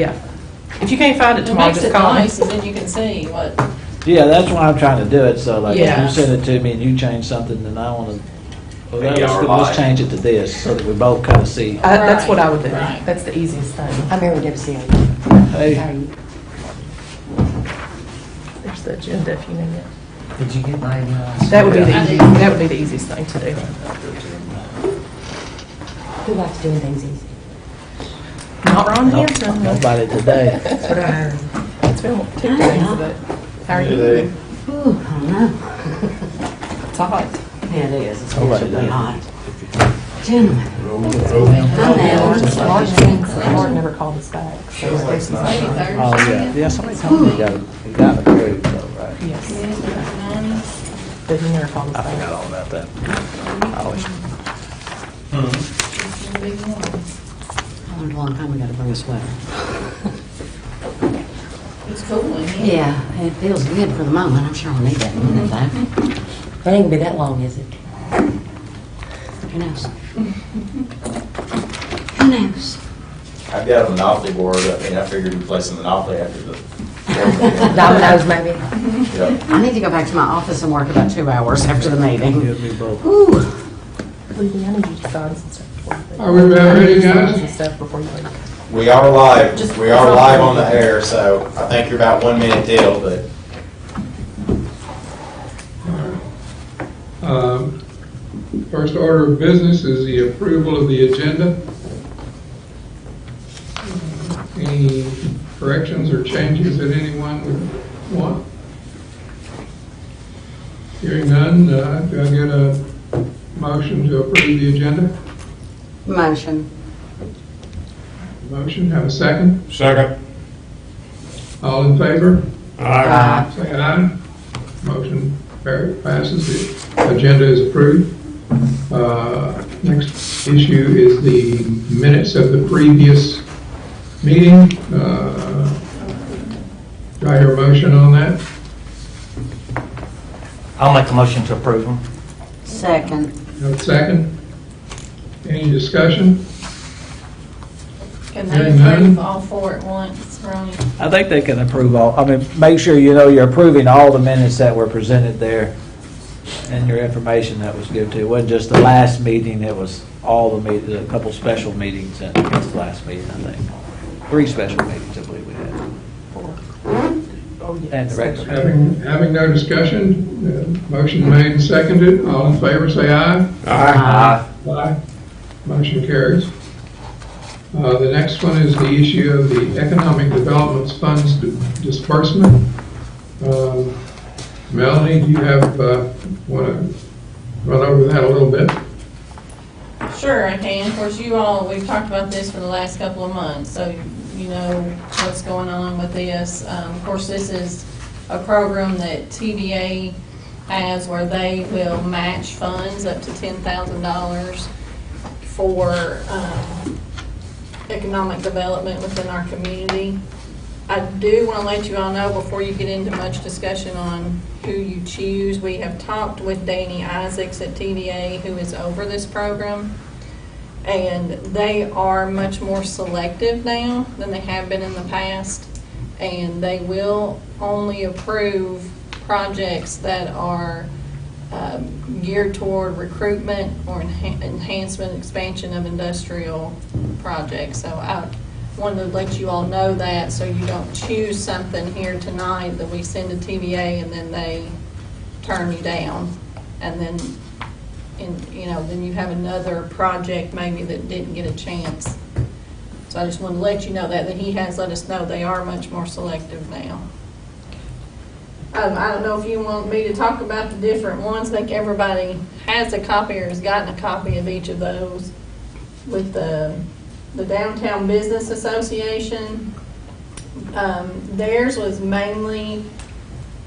Yeah. If you can't find it It tomorrow, makes just it call me. nice, and then you can see what, Yeah, that's why I'm trying to do it, so like, if Yeah. you send it to me and you change something, then I wanna, well, Yeah, let's, or let's live. change it to this, so that we both kinda see. That's what I would do. Right. That's the easiest thing. I'm here with Debbie. Hey, There's the agenda if you need it. Did you get my? That would be the I easy, did. that would be the easiest thing to do. Who likes doing things easy? Not Ron Hampton. nobody today. That's what I heard. It's been 2 days, but how are you doing? Ooh, I don't know. It's hot. Yeah, it is. It's Nobody really does. hot. Gentlemen. Martin never called us back. So I guess he's maybe not- Thursday. Oh, yeah, somebody told me he got approved, though, right? Yes, but he never called us I back. forgot all about that. I always, I wonder how long time we gotta bring a sweater. it's cool in here. Yeah, it feels good for the moment. I'm sure I'll need that in a minute though. That ain't gonna be that long, is it? Who knows? Who knows? I've got a Monopoly board. I mean, I figured we'd play some Monopoly after the. Dominoes, maybe? Yeah. I need to go back to my office and work about 2 hours after the meeting. give me both. Ooh. Lee, I need you to sign some stuff before you leave. Are we about ready, Sign guys? some stuff before you leave. We are live. Just- We are live on the air, so I think you're about 1 minute till, but First order of business is the approval of the agenda. Any corrections or changes that anyone would want? Hearing none, do I get a motion to approve the agenda? Motion. Motion, have a second? Second. All in favor? Aye. Say aye. Motion passes. The agenda is approved. Next issue is the minutes of the previous meeting. Do I hear a motion on that? I'll make a motion to approve them. Second. Have a second? Any discussion? Can they Hearing none. approve all four at once, Ronnie? I think they can approve all, I mean, make sure you know you're approving all the minutes that were presented there and your information that was given to you. It wasn't just the last meeting, it was all the meetings, a couple special meetings at the last meeting, I think. 3 special meetings, I believe we had. Oh, yeah. And the regular meeting. Having no discussion, motion made and seconded. All in favor, say aye. Aye. Aye. Motion carries. The next one is the issue of the Economic Development Funds disbursement. Melanie, do you have, want to run over that a little bit? Sure, I can. Of course, you all, we've talked about this for the last couple of months, so you know what's going on with this. Of course, this is a program that TVA has where they will match funds up to $10,000 for economic development within our community. I do want to let you all know before you get into much discussion on who you choose, we have talked with Danny Isaacs at TVA, who is over this program, and they are much more selective now than they have been in the past, and they will only approve projects that are geared toward recruitment or enhancement, expansion of industrial projects. So I wanted to let you all know that, so you don't choose something here tonight that we send to TVA and then they turn you down, and then then you have another project maybe that didn't get a chance. So I just want to let you know that he has let us know they are much more selective now. I don't know if you want me to talk about the different ones. I think everybody has a copy or has gotten a copy of each of those. With the Downtown Business Association, theirs was mainly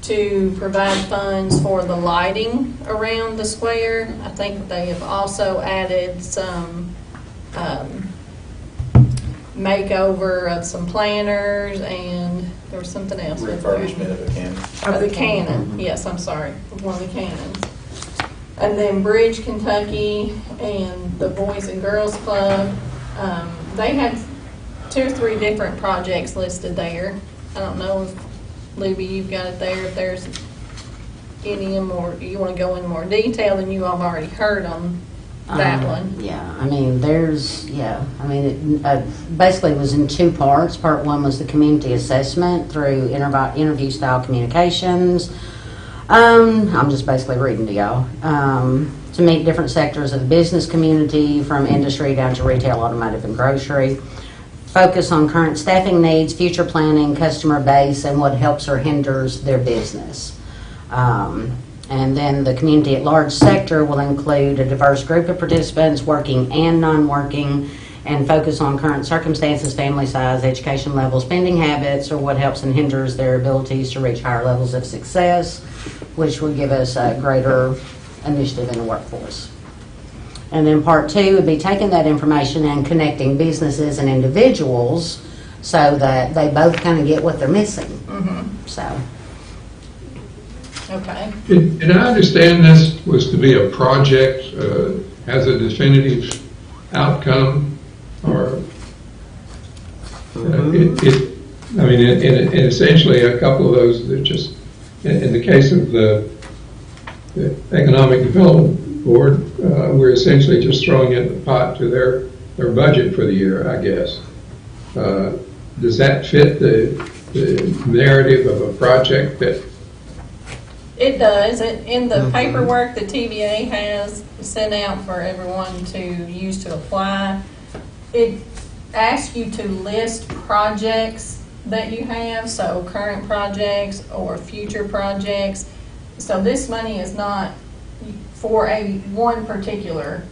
to provide funds for the lighting around the square. I think they have also added some makeover of some planters, and there was something else. refurbishment of a cannon. Of the cannon, yes, I'm sorry, of one of the cannons. And then Bridge, Kentucky, and the Boys and Girls Club, they had 2 or 3 different projects listed there. I don't know if, Libby, you've got it there, if there's any more, you want to go in more detail than you have already heard on that one. Yeah, I mean, it basically was in 2 parts. Part 1 was the community assessment through interview style communications. I'm just basically reading to y'all. To meet different sectors of the business community, from industry down to retail, automotive, and grocery. Focus on current staffing needs, future planning, customer base, and what helps or hinders their business. And then the community at large sector will include a diverse group of participants, working and non-working, and focus on current circumstances, family size, education level, spending habits, or what helps and hinders their abilities to reach higher levels of success, which will give us a greater initiative in the workforce. And then part 2 would be taking that information and connecting businesses and individuals so that they both kind of get what they're missing. So. Okay. Did I understand this was to be a project, has a definitive outcome, or and essentially a couple of those that just, in the case of the Economic Development Board, we're essentially just throwing in the pot to their budget for the year, I guess. Does that fit the narrative of a project that? It does. In the paperwork that TVA has sent out for everyone to use to apply, it asks you to list projects that you have, so current projects or future projects. So this money is not for one particular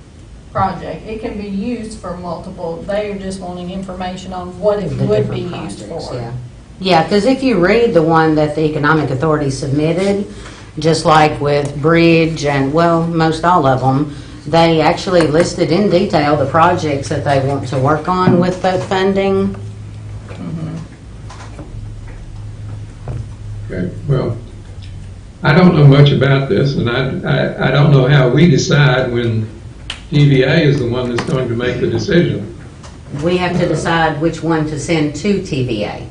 project. It can be used for multiple. They're just wanting information on what it would be used for. Yeah, because if you read the one that the Economic Authority submitted, just like with Bridge and, well, most all of them, they actually listed in detail the projects that they want to work on with that funding. Okay, well, I don't know much about this, and I don't know how we decide when TVA is the one that's going to make the decision. We have to decide which one to send to TVA.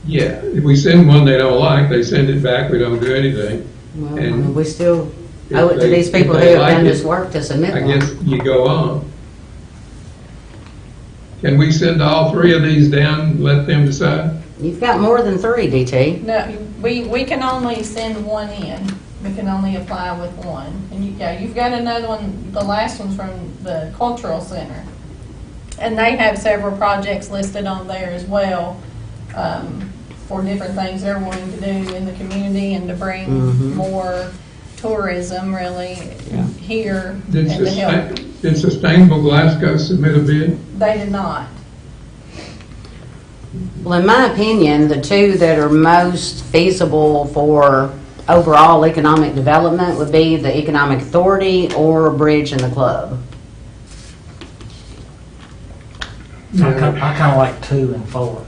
Yeah, if we send one they don't like, they send it back, we don't do anything. Well, And we still if owe it to they- these people if who they have like done it, this work to submit I one. guess you go on. Can we send all 3 of these down and let them decide? You've got more than 3, DT. No, we can only send one in. We can only apply with one. And you've got another one, the last one's from the Cultural Center. And they have several projects listed on there as well, for different things they're wanting to do in the community and to bring more tourism really here and to help. Did Sustainable Glasgow submit a bid? They did not. Well, in my opinion, the 2 that are most feasible for overall economic development would be the Economic Authority or Bridge and the Club. I kind of like 2 and 4.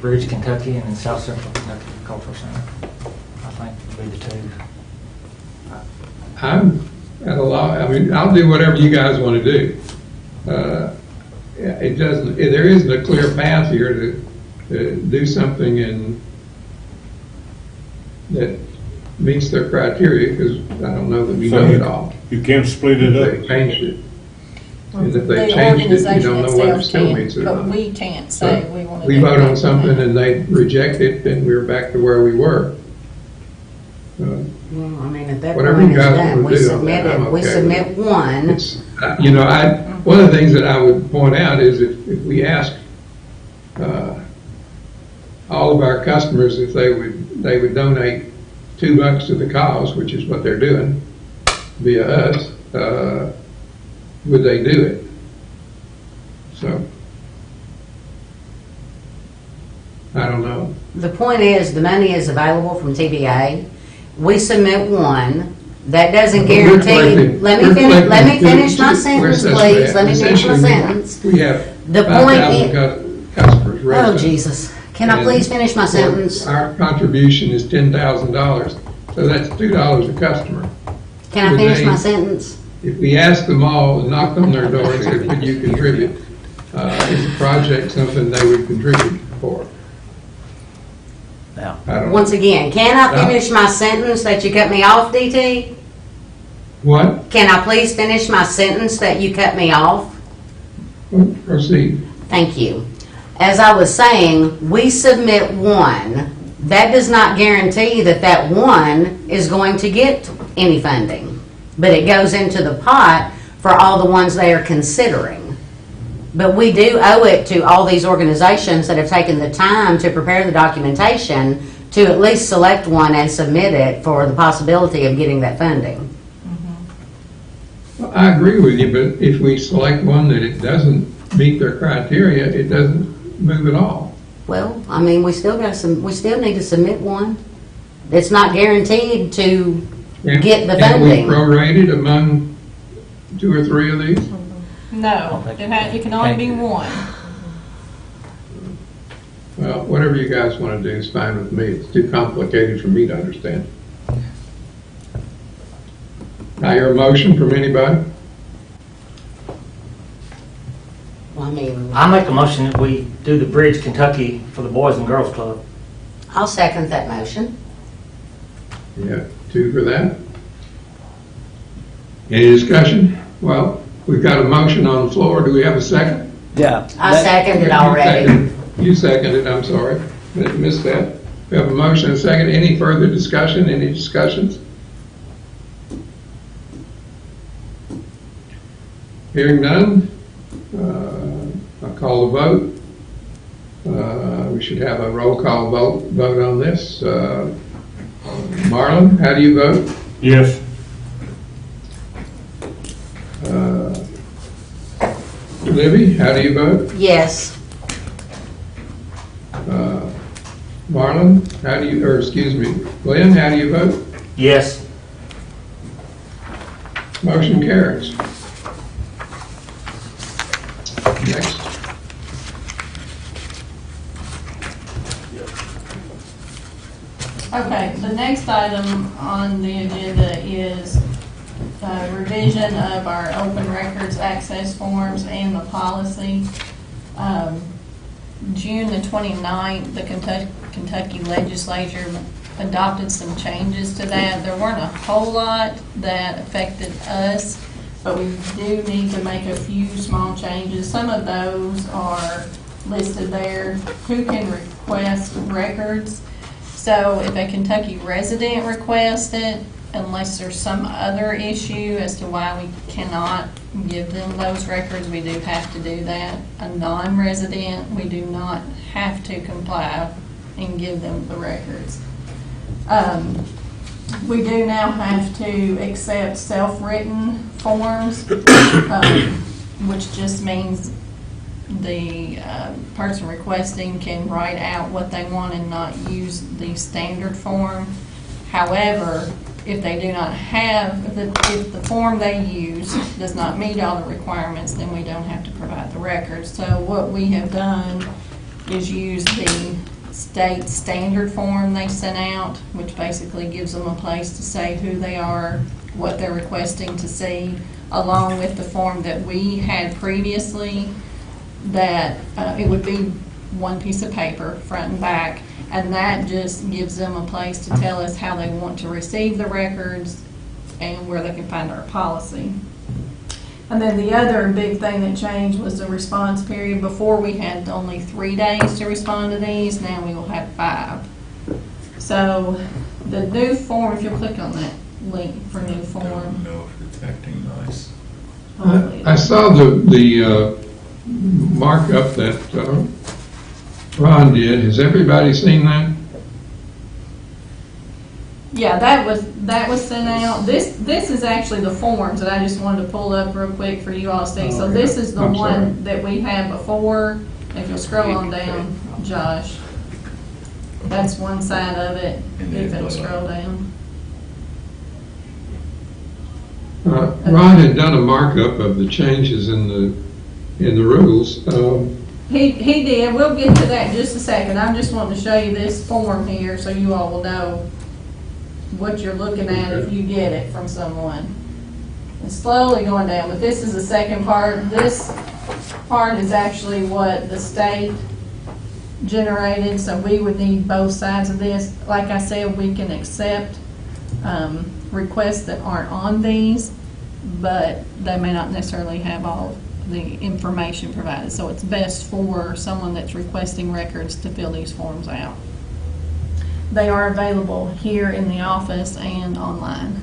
Bridge, Kentucky, and then South Central Kentucky Cultural Center. I think would be the 2. I'm at a lot, I mean, I'll do whatever you guys want to do. It doesn't, there isn't a clear path here to do something that meets their criteria, because I don't know that we know it all. You can't split it If they up. changed it. And if The they changed it, you organization don't know whether it itself still can, meets it or but not. we can't say So we want to. we vote on something and they reject it, then we're back to where we were. Well, I mean, at that Whatever point, you it's guys done. wanna do on that, I'm We okay with submit it. one. It's, one of the things that I would point out is if we ask all of our customers if they would donate $2 to the cause, which is what they're doing via us, would they do it? So, I don't know. The point is, the money is available from TVA. We submit one. That doesn't guarantee, let me finish my sentence, please. Let me finish my sentence. We have The point 5,000 customers. Oh, residents. Jesus. Can I And please finish my sentence? Our contribution is $10,000, so that's $2 a customer. Can I finish my sentence? If we asked them all and knocked on their door and said, could you contribute? Is the project something they would contribute for? Now, I don't know. Once again, can I No. finish my sentence that you cut me off, DT? What? Can I please finish my sentence that you cut me off? Proceed. Thank you. As I was saying, we submit one. That does not guarantee that that one is going to get any funding. But it goes into the pot for all the ones they are considering. But we do owe it to all these organizations that have taken the time to prepare the documentation to at least select one and submit it for the possibility of getting that funding. Well, I agree with you, but if we select one that it doesn't meet their criteria, it doesn't move at all. Well, I mean, we still need to submit one. It's not guaranteed to get the Can we funding. prorate it among 2 or 3 of these? No, it can only be one. Well, whatever you guys want to do is fine with me. It's too complicated for me to understand. I hear a motion from anybody? Well, I mean, I make a motion that we do the Bridge Kentucky for the Boys and Girls Club. I'll second that motion. Yeah, 2 for that. Any discussion? Well, we've got a motion on the floor. Do we have a second? yeah. I seconded already. You seconded, I'm sorry. Missed that. We have a motion and a second. Any further discussion? Any discussions? Hearing none, I'll call the vote. We should have a roll call vote on this. Marlon, how do you vote? Yes. Libby, how do you vote? Yes. Marlon, how do you, or excuse me, Glenn, how do you vote? Yes. Motion carries. Next. Okay, the next item on the agenda is revision of our open records access forms and the policy. June the 29th, the Kentucky legislature adopted some changes to that. There weren't a whole lot that affected us, but we do need to make a few small changes. Some of those are listed there. Who can request records? So if a Kentucky resident requests it, unless there's some other issue as to why we cannot give them those records, we do have to do that. A non-resident, we do not have to comply and give them the records. We do now have to accept self-written forms, which just means the person requesting can write out what they want and not use the standard form. However, if they do not have, if the form they use does not meet all the requirements, then we don't have to provide the records. So what we have done is use the state standard form they sent out, which basically gives them a place to say who they are, what they're requesting to see, along with the form that we had previously, that it would be one piece of paper, front and back, and that just gives them a place to tell us how they want to receive the records and where they can find our policy. And then the other big thing that changed was the response period. Before we had only 3 days to respond to these, now we will have 5. So the new form, if you'll click on that link for new form. I don't know if it's acting nice. I saw the markup that Ron did. Has everybody seen that? Yeah, that was sent out. This is actually the forms that I just wanted to pull up real quick for you all to see. So this is the I'm one sorry. that we had before. If you'll scroll on down, Josh. That's one side of it, if it'll scroll down. Ron had done a markup of the changes in the rules. He did. We'll get to that in just a second. I'm just wanting to show you this form here so you all will know what you're looking at if you get it from someone. It's slowly going down, but this is the second part. This part is actually what the state generated, so we would need both sides of this. Like I said, we can accept requests that aren't on these, but they may not necessarily have all the information provided. So it's best for someone that's requesting records to fill these forms out. They are available here in the office and online.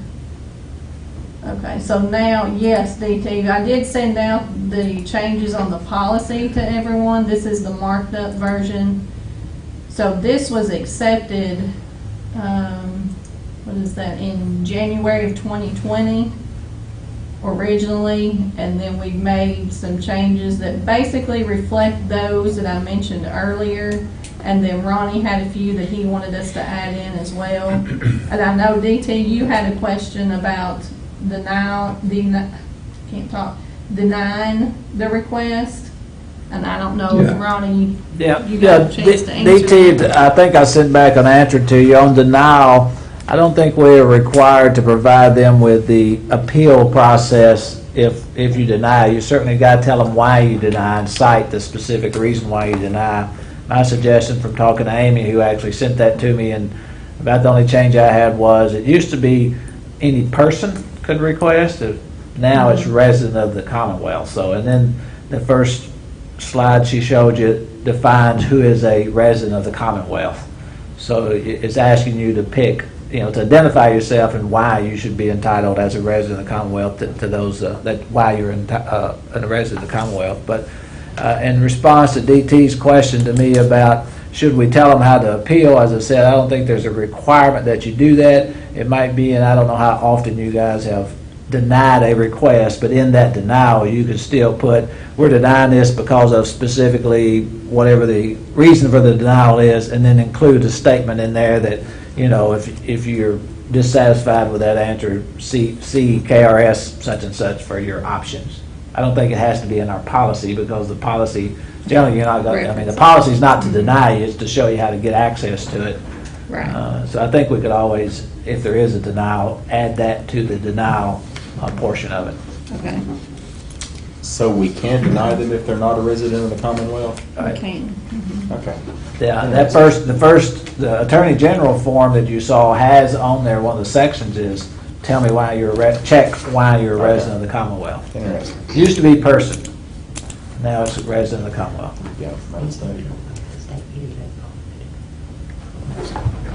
Okay, so now, yes, DT, I did send out the changes on the policy to everyone. This is the marked up version. So this was accepted, what is that, in January of 2020 originally, and then we made some changes that basically reflect those that I mentioned earlier. And then Ronnie had a few that he wanted us to add in as well. And I know, DT, you had a question about denying the request, and I don't know if Ronnie, you got a chance to answer DT, that. I think I sent back an answer to you on denial. I don't think we're required to provide them with the appeal process if you deny. You certainly got to tell them why you deny and cite the specific reason why you deny. My suggestion from talking to Amy, who actually sent that to me, and about the only change I had was it used to be any person could request. Now it's resident of the Commonwealth. So, and then the first slide she showed you defines who is a resident of the Commonwealth. So it's asking you to pick, to identify yourself and why you should be entitled as a resident of the Commonwealth to those that why you're a resident of the Commonwealth. But in response to DT's question to me about should we tell them how to appeal, as I said, I don't think there's a requirement that you do that. It might be, and I don't know how often you guys have denied a request, but in that denial, you can still put, we're denying this because of specifically whatever the reason for the denial is, and then include a statement in there that, if you're dissatisfied with that answer, see KRS such and such for your options. I don't think it has to be in our policy, because the policy, generally you're not going to, the policy is not to deny you, it's to show you how to get access to it. Right. So I think we could always, if there is a denial, add that to the denial portion of it. Okay. So we can deny them if they're not a resident of the Commonwealth? I can. Okay. Yeah, the Attorney General form that you saw has on there, one of the sections is, tell me why you're check why you're a resident of the Commonwealth. Interesting. It used to be person, now it's a resident of the Commonwealth. Yeah, that's that.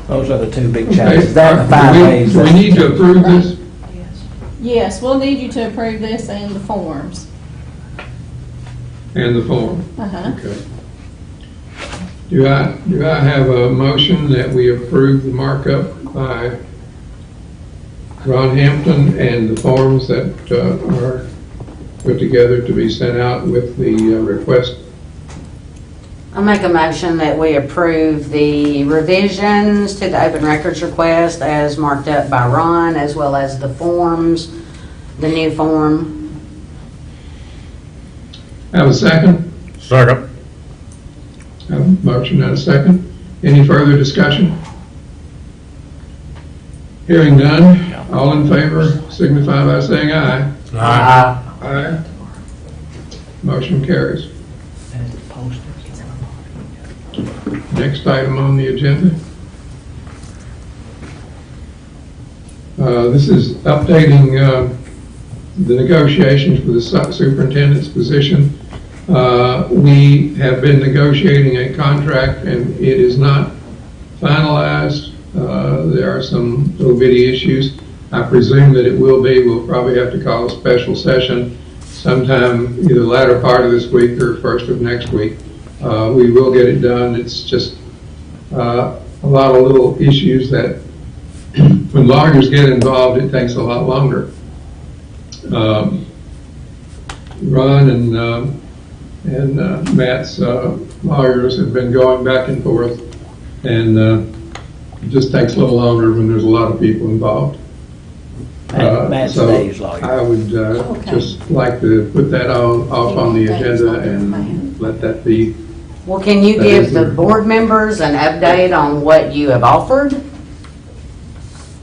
Those are the two big changes. That and the 5 ways. Do we need to approve this? Yes, we'll need you to approve this and the forms. And the form? Uh-huh. Okay. Do I have a motion that we approve the markup by Ron Hampton and the forms that are put together to be sent out with the request? I'll make a motion that we approve the revisions to the open records request as marked up by Ron, as well as the forms, the new form. Have a second? Second. Have a motion and a second. Any further discussion? Hearing none, all in favor signify by saying aye. Aye. Motion carries. Next item on the agenda. This is updating the negotiations for the superintendent's position. We have been negotiating a contract and it is not finalized. There are some little bitty issues. I presume that it will be. We'll probably have to call a special session sometime either the latter part of this week or first of next week. We will get it done. It's just a lot of little issues that when lawyers get involved, it takes a lot longer. Ron and Matt's lawyers have been going back and forth, and it just takes a little longer when there's a lot of people involved. Matt's today's lawyer. I would just like to put that off on the agenda and let that be. Well, can you give the board members an update on what you have offered?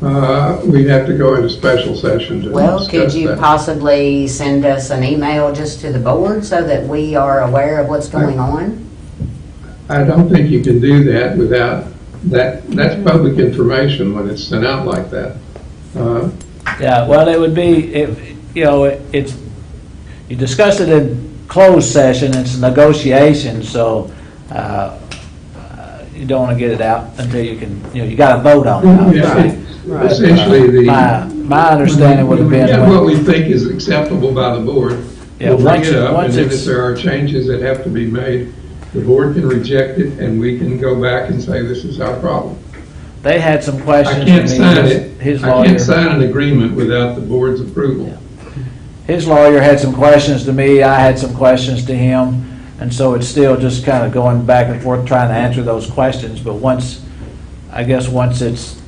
We'd have to go into special session to Well, discuss could you that. possibly send us an email just to the board so that we are aware of what's going on? I don't think you can do that without, that's public information when it's sent out like that. Yeah, well, it would be, it's, you discuss it in closed session, it's negotiation, so you don't want to get it out until you can, you got to vote on it. Yeah, Essentially, My understanding would have been. Yeah, what we think is acceptable by the board, Yeah, we'll bring once it it- up, once and then it's- if there are changes that have to be made, the board can reject it, and we can go back and say, this is our problem. They had some I questions can't to sign me. it, His I lawyer, can't sign an agreement without the board's approval. his lawyer had some questions to me, I had some questions to him, and so it's still just kind of going back and forth trying to answer those questions, but once it's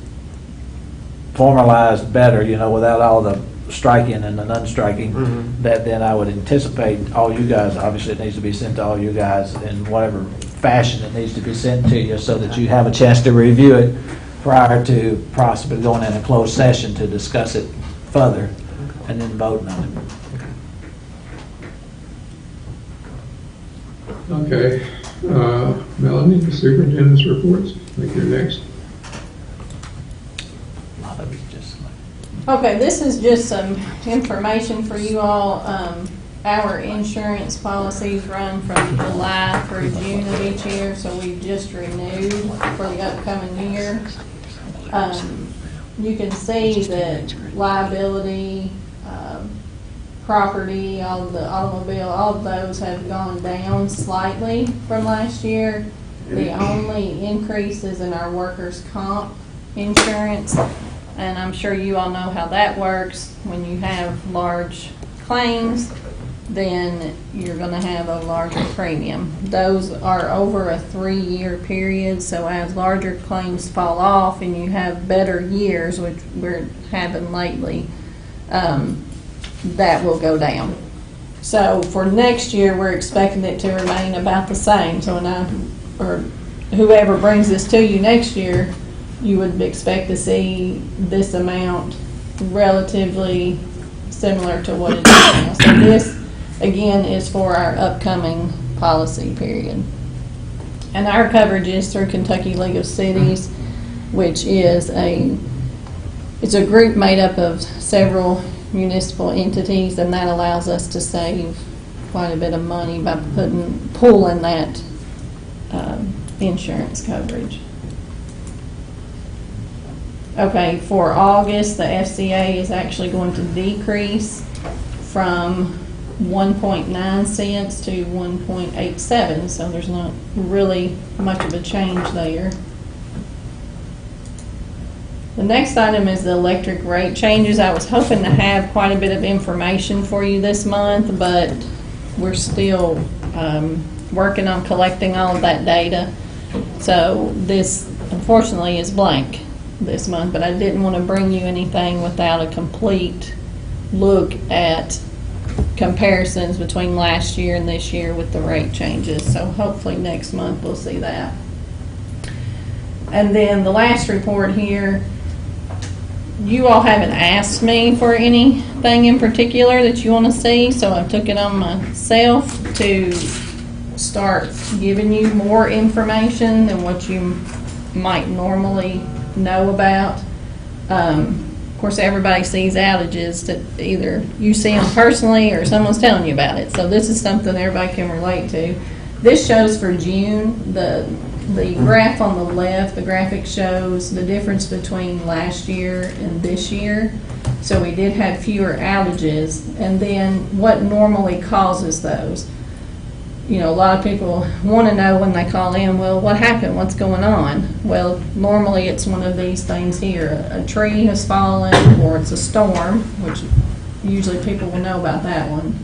formalized better, without all the striking and the non-striking, that then I would anticipate all you guys, obviously it needs to be sent to all you guys in whatever fashion it needs to be sent to you so that you have a chance to review it prior to possibly going in a closed session to discuss it further and then voting on it. Okay, Melanie, the superintendent's reports, I think you're next. A lot of it's just like, Okay, this is just some information for you all. Our insurance policies run from July through June of each year, so we've just renewed for the upcoming year. You can see that liability, property, all the automobile, all of those have gone down slightly from last year. The only increase is in our workers' comp insurance, and I'm sure you all know how that works. When you have large claims, then you're going to have a larger premium. Those are over a 3-year period, so as larger claims fall off and you have better years, which we're having lately, that will go down. So for next year, we're expecting it to remain about the same. So or whoever brings this to you next year, you would expect to see this amount relatively similar to what it is now. So this, again, is for our upcoming policy period. And our coverage is through Kentucky League of Cities, which is it's a group made up of several municipal entities, and that allows us to save quite a bit of money by pooling that insurance coverage. Okay, for August, the FCA is actually going to decrease from 1.9 cents to 1.87, so there's not really much of a change there. The next item is the electric rate changes. I was hoping to have quite a bit of information for you this month, but we're still working on collecting all of that data. So this, unfortunately, is blank this month, but I didn't want to bring you anything without a complete look at comparisons between last year and this year with the rate changes. So hopefully next month we'll see that. And then the last report here, you all haven't asked me for anything in particular that you want to see, so I took it on myself to start giving you more information than what you might normally know about. Of course, everybody sees outages that either you see them personally or someone's telling you about it. So this is something everybody can relate to. This shows for June. The graph on the left, the graphic shows the difference between last year and this year. So we did have fewer outages. And then what normally causes those? You know, a lot of people want to know when they call in, well, what happened? What's going on? Well, normally it's one of these things here. A tree has fallen, or it's a storm, which usually people will know about that one.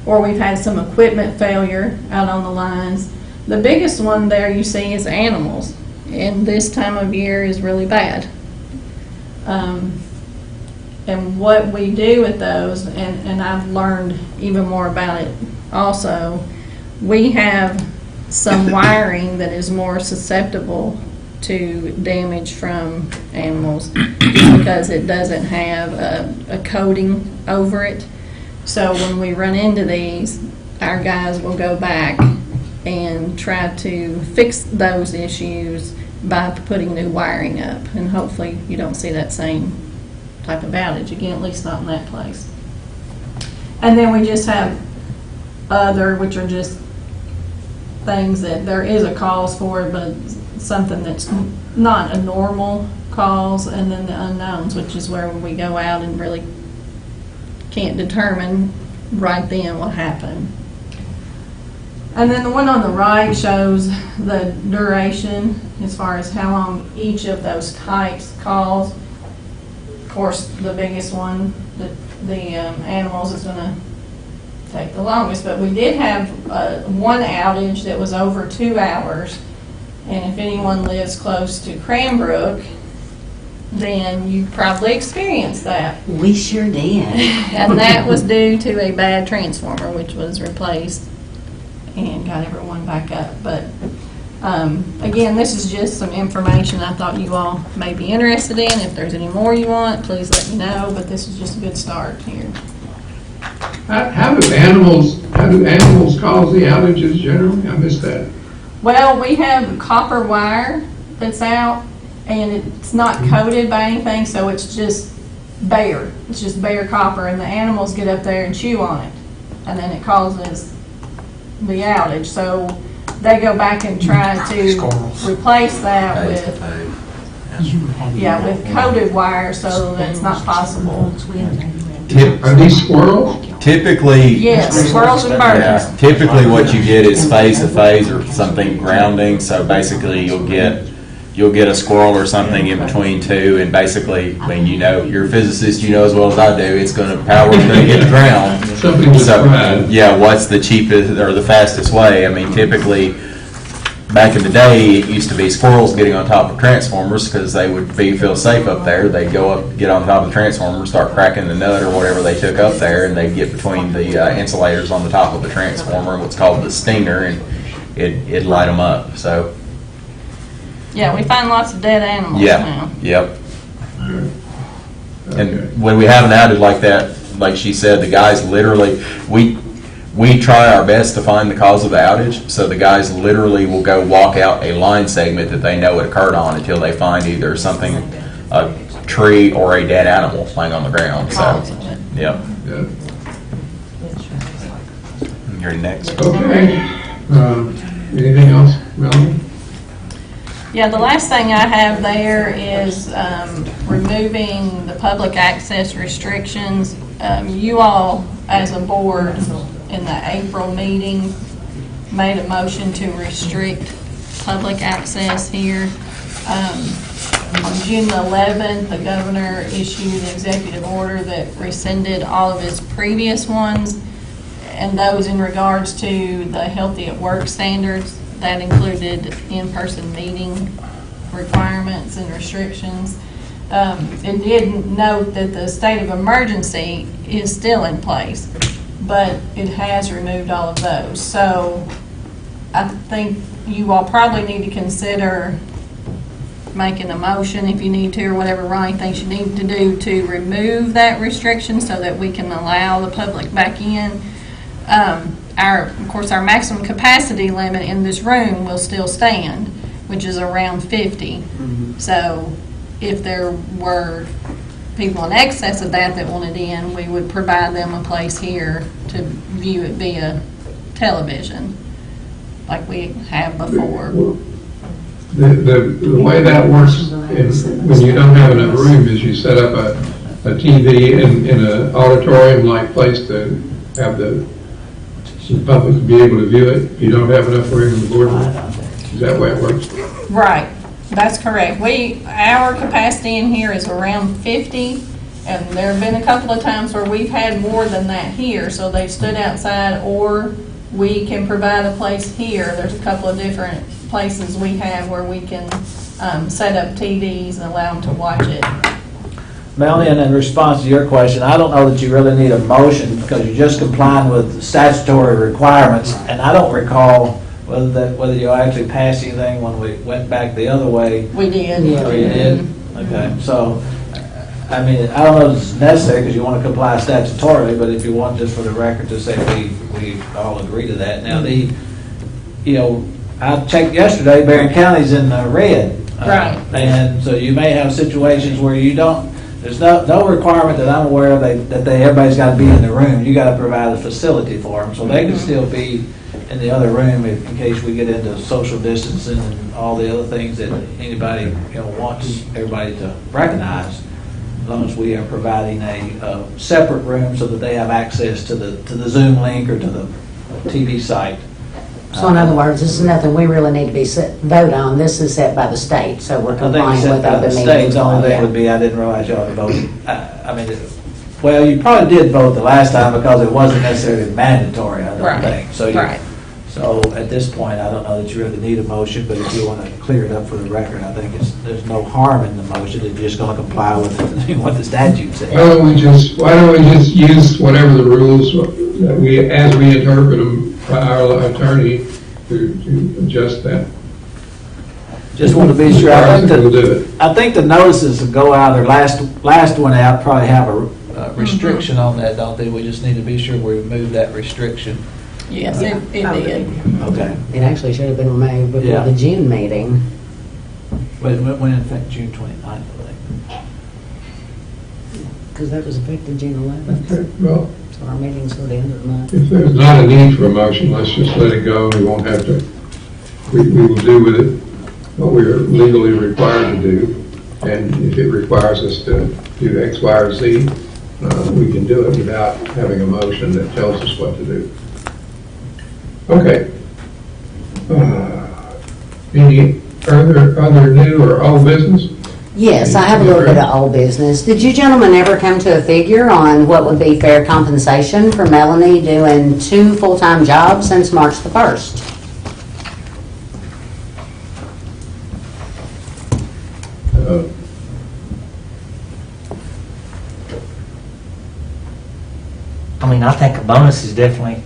Or we've had some equipment failure out on the lines. The biggest one there you see is animals, and this time of year is really bad. And what we do with those, and I've learned even more about it also, we have some wiring that is more susceptible to damage from animals just because it doesn't have a coating over it. So when we run into these, our guys will go back and try to fix those issues by putting new wiring up. And hopefully you don't see that same type of outage again, at least not in that place. And then we just have other, which are just things that there is a cause for, but something that's not a normal cause, and then the unknowns, which is where we go out and really can't determine right then what happened. And then the one on the right shows the duration as far as how long each of those types calls. Of course, the biggest one, the animals, is going to take the longest, but we did have one outage that was over 2 hours, and if anyone lives close to Cranbrook, then you probably experienced that. We sure did. And that was due to a bad transformer, which was replaced and got everyone back up. But again, this is just some information I thought you all may be interested in. If there's any more you want, please let me know, but this is just a good start here. How do animals cause the outages generally? I missed that. Well, we have copper wire that's out, and it's not coated by anything, so it's just bare. It's just bare copper, and the animals get up there and chew on it, and then it causes the outage. So they go back and try to replace that with coated wire, so that it's not possible. Are these squirrels? Typically, Yes, squirrels and birds. yeah, typically what you get is phase-to-phase or something grounding. So basically, you'll get a squirrel or something in between two, and basically, I mean, you know, you're a physicist, you know as well as I do, it's going to power's going to get ground. Something was fried. Yeah, what's the cheapest or the fastest way? I mean, typically, back in the day, it used to be squirrels getting on top of transformers because they would feel safe up there. They'd go up, get on top of the transformer, start cracking the nut or whatever they took up there, and they'd get between the insulators on the top of the transformer, what's called the stinger, and it'd light them up. So, Yeah, we find lots of dead animals yeah, now. yep. Okay. And when we have an outage like that, like she said, the guys literally, we try our best to find the cause of the outage, so the guys literally will go walk out a line segment that they know it occurred on until they find either something, a tree or a dead animal laying on the ground. So, yep. Yeah. You're next. Okay. Anything else, Melanie? Yeah, the last thing I have there is removing the public access restrictions. You all, as a board, in the April meeting, made a motion to restrict public access here. On June 11th, the governor issued an executive order that rescinded all of his previous ones, and those in regards to the Healthy at Work standards. That included in-person meeting requirements and restrictions. It did note that the state of emergency is still in place, but it has removed all of those. So I think you all probably need to consider making a motion if you need to, or whatever Ronnie thinks you need to do to remove that restriction so that we can allow the public back in. Of course, our maximum capacity limit in this room will still stand, which is around 50. So if there were people in excess of that wanted in, we would provide them a place here to view it via television, like we have before. The way that works when you don't have enough room is you set up a TV in an auditorium-like place to have the public to be able to view it. You don't have enough room in the boardroom. Is that the way it works? Right, that's correct. Our capacity in here is around 50, and there have been a couple of times where we've had more than that here, so they've stood outside, or we can provide a place here. There's a couple of different places we have where we can set up TVs and allow them to watch it. Melanie, and in response to your question, I don't know that you really need a motion because you're just complying with statutory requirements, and I don't recall Whether you actually passed anything when we went back the other way. We did. Yeah. Oh, you did? Okay, so, I mean, I don't know if it's necessary because you want to comply statutorily, but if you want just for the record to say we all agree to that. Now, I checked yesterday, Barron County's in the red. Right. And so you may have situations where you don't, there's no requirement that I'm aware of that everybody's got to be in the room. You got to provide a facility for them, so they can still be in the other room in case we get into social distancing and all the other things that anybody wants everybody to recognize. As long as we are providing a separate room so that they have access to the Zoom link or to the TV site. So in other words, this is nothing we really need to be vote on. This is set by the state, so we're I think we complying said with by open the meetings. state's only thing law. would be, I didn't realize y'all had voted. I mean, well, you probably did vote the last time because it wasn't necessarily mandatory, I don't Right, think. right. So at this point, I don't know that you really need a motion, but if you want to clear it up for the record, I think there's no harm in the motion if you're just going to comply with what the statute says. Why don't we just use whatever the rules that as we interpret them by our attorney to adjust that? Just want to be sure. We'll do it. I think the notices that go out, or last one out, probably have a restriction on that, don't they? We just need to be sure we remove that restriction. Yes, it did. Okay. It actually should have been removed before Yeah. the June meeting. When in effect, June 29th, I think. Because that was effective June 11th. Okay, well, So our meeting's for the end of the month. if there's not a need for a motion, let's just let it go. We won't have to, we will do with it what we're legally required to do. And if it requires us to do X, Y, or Z, we can do it without having a motion that tells us what to do. Okay. Any other new or old business? Yes, I have a little bit of old business. Did you gentlemen ever come to a figure on what would be fair compensation for Melanie doing 2 full-time jobs since March the 1st? I mean, I think a bonus is definitely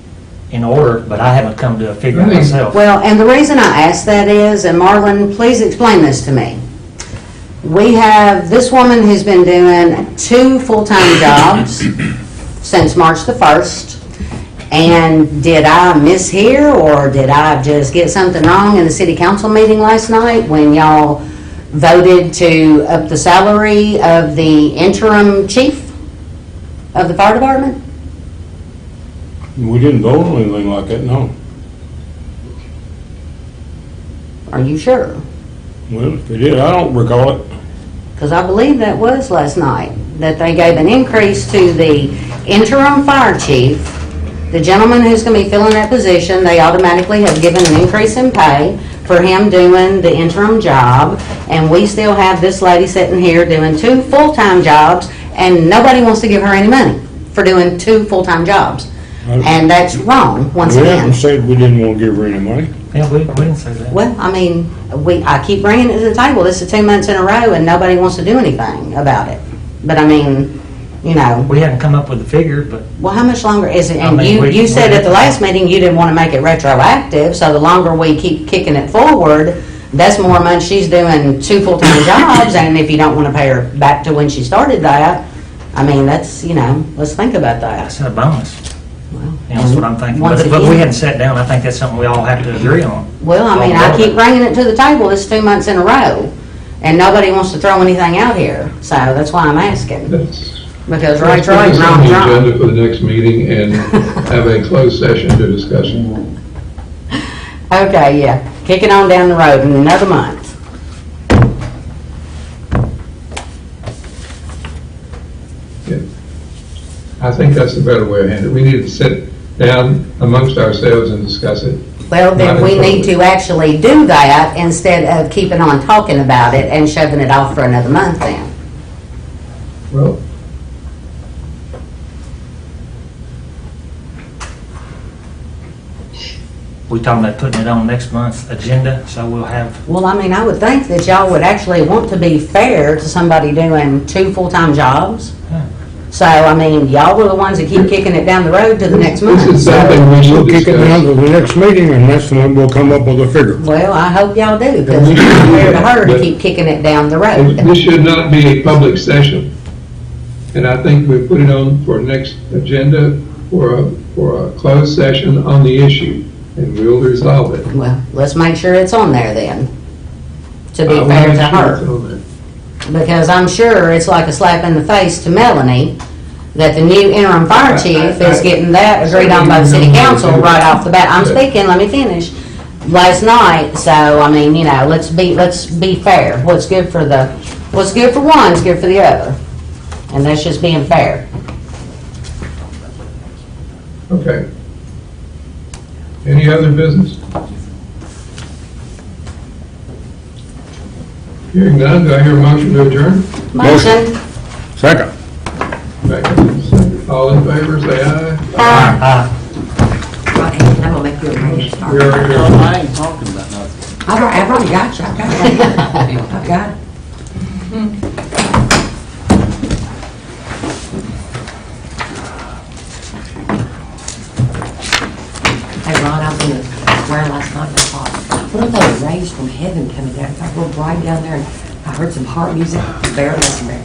in order, but I haven't come to a figure I think- myself. Well, and the reason I ask that is, and Marlon, please explain this to me. We have this woman who's been doing 2 full-time jobs since March the 1st. And did I mishear, or did I just get something wrong in the city council meeting last night when y'all voted to up the salary of the interim chief of the fire department? We didn't vote on anything like that, no. Are you sure? Well, if we did, I don't recall it. Because I believe that was last night, that they gave an increase to the interim fire chief. The gentleman who's going to be filling that position, they automatically have given an increase in pay for him doing the interim job. And we still have this lady sitting here doing 2 full-time jobs, and nobody wants to give her any money for doing 2 full-time jobs. And that's wrong, once We again. haven't said we didn't want to give her any money. Yeah, we didn't say that. Well, I mean, I keep bringing it to the table. This is 2 months in a row, and nobody wants to do anything about it. But I mean, you know, We haven't come up with a figure, but well, how much longer is it? I And mean, you said at the last meeting you didn't want to make it retroactive, so the longer we keep kicking it forward, that's more money. She's doing 2 full-time jobs, and if you don't want to pay her back to when she started that, I mean, that's, let's think about that. that's a bonus. Well, That's what I'm thinking. Once But we again- hadn't sat down. I think that's something we all have to agree on. Well, I mean, I keep bringing it to the table. It's 2 months in a row, and nobody wants to throw anything out here, so that's why I'm asking. Let's Because put right's this right and on wrong's the wrong. agenda for the next meeting and have a closed session to discuss it. Okay, yeah. Kick it on down the road in another month. Yeah. I think that's the better way of handling it. We need to sit down amongst ourselves and discuss it. Well, then Not we in need to public. actually do that instead of keeping on talking about it and shoving it off for another month then. Well, We talking about putting it on next month's agenda, so we'll have, Well, I mean, I would think that y'all would actually want to be fair to somebody doing 2 full-time jobs. Yeah. So, I mean, y'all were the ones that keep kicking it down the road to the next month. This is something we We'll should kick it down discuss. to the next meeting, and that's when we'll come up with a figure. Well, I hope y'all do, because it's fair to her to keep kicking it down the road. This should not be a public session. And I think we put it on for next agenda for a closed session on the issue, and we'll resolve it. Well, let's make sure it's on there then, to be I will fair make to sure her. it's on there. Because I'm sure it's like a slap in the face to Melanie that the new interim fire chief is getting that agreed on by the city council right off the bat. I'm speaking, let me finish. Last night, so, I mean, you know, let's be fair. What's good for one is good for the other. And that's just being fair. Okay. Any other business? Hearing none, do I hear a motion to adjourn? Motion. Second. Second. All in favor, say aye. Okay, I'm gonna make you a motion. We are adjourned. I ain't talking about nothing. I've already got you, I've got it. I've got it. Hey Ron, I was in the square last night and I thought, what if they were rays from heaven coming down? It got real bright down there and I heard some harp music, barely listening.